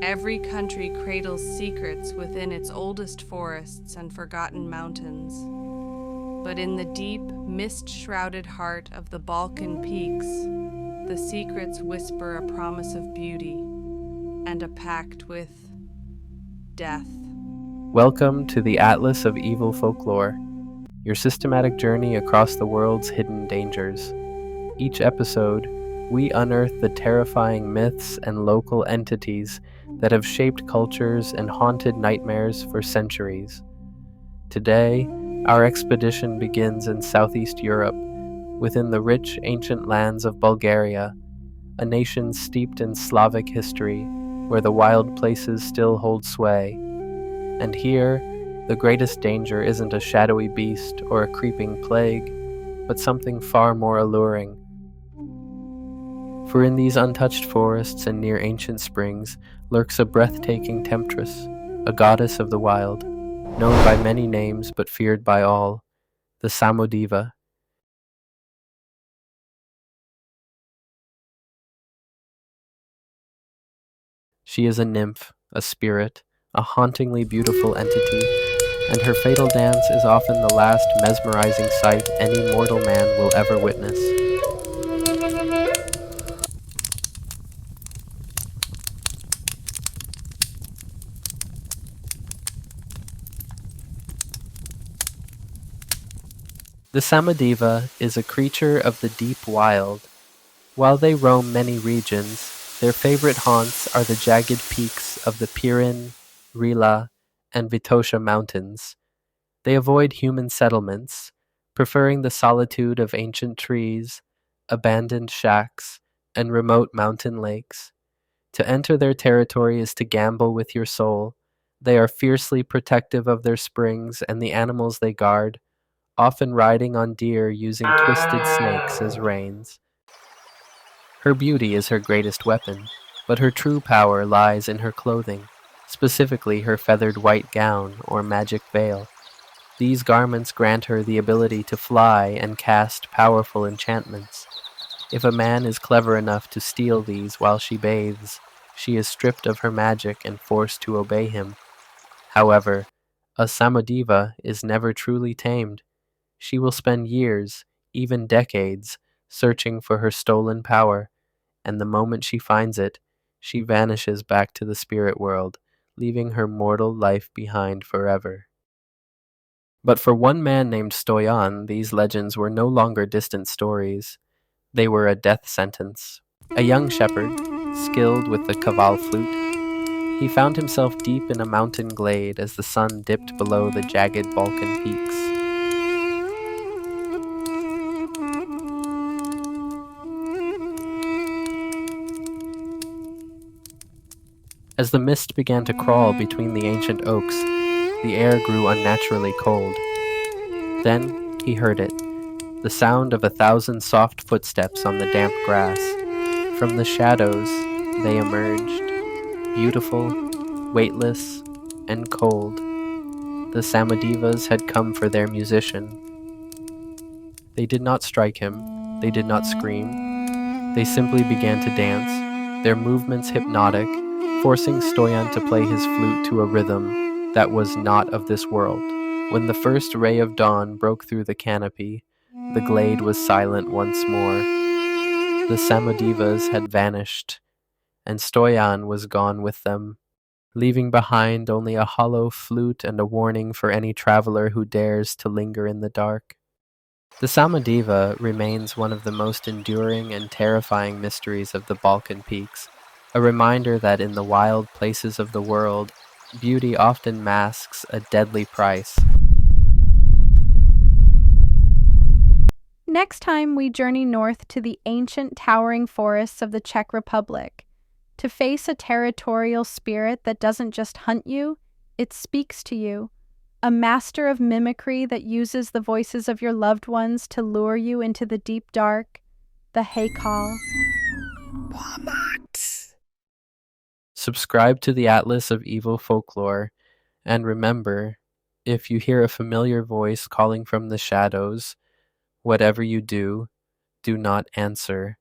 Every country cradles secrets within its oldest forests and forgotten mountains. But in the deep, mist-shrouded heart of the Balkan peaks, the secrets whisper a promise of beauty and a pact with death. Welcome to the Atlas of Evil Folklore, your systematic journey across the world's hidden dangers. Each episode, we unearth the terrifying myths and local entities that have shaped cultures and haunted nightmares for centuries. Today, our expedition begins in Southeast Europe, within the rich ancient lands of Bulgaria, a nation steeped in Slavic history, where the wild places still hold sway. And here, the greatest danger isn't a shadowy beast or a creeping plague, but something far more alluring. For in these untouched forests and near ancient springs lurks a breathtaking temptress, a goddess of the wild, known by many names but feared by all, the Samodiva. She is a nymph, a spirit, a hauntingly beautiful entity, and her fatal dance is often the last mesmerizing sight any mortal man will ever witness. The Samodiva is a creature of the deep wild. While they roam many regions, their favorite haunts are the jagged peaks of the Pirin, Rila, and Vitosha mountains. They avoid human settlements, preferring the solitude of ancient trees, abandoned shacks, and remote mountain lakes. To enter their territory is to gamble with your soul. They are fiercely protective of their springs and the animals they guard, often riding on deer using twisted snakes as reins. Her beauty is her greatest weapon, but her true power lies in her clothing, specifically her feathered white gown or magic veil. These garments grant her the ability to fly and cast powerful enchantments. If a man is clever enough to steal these while she bathes, she is stripped of her magic and forced to obey him. However, a Samodiva is never truly tamed. She will spend years, even decades, searching for her stolen power, and the moment she finds it, she vanishes back to the spirit world, leaving her mortal life behind forever. But for one man named Stoyan, these legends were no longer distant stories. They were a death sentence. A young shepherd, skilled with the kaval flute, he found himself deep in a mountain glade as the sun dipped below the jagged Balkan peaks. As the mist began to crawl between the ancient oaks, the air grew unnaturally cold. Then he heard it, the sound of 1,000 soft footsteps on the damp grass. From the shadows, they emerged, beautiful, weightless, and cold. The Samodivas had come for their musician. They did not strike him, they did not scream. They simply began to dance, their movements hypnotic, forcing Stoyan to play his flute to a rhythm that was not of this world. When the first ray of dawn broke through the canopy, the glade was silent once more. The Samodivas had vanished, and Stoyan was gone with them, leaving behind only a hollow flute and a warning for any traveler who dares to linger in the dark. The Samodiva remains one of the most enduring and terrifying mysteries of the Balkan peaks, a reminder that in the wild places of the world, beauty often masks a deadly price. Next time, we journey north to the ancient towering forests of the Czech Republic to face a territorial spirit that doesn't just hunt you, it speaks to you. A master of mimicry that uses the voices of your loved ones to lure you into the deep dark, the Hejkal. Subscribe to the Atlas of Evil Folklore, and remember, if you hear a familiar voice calling from the shadows, whatever you do, do not answer.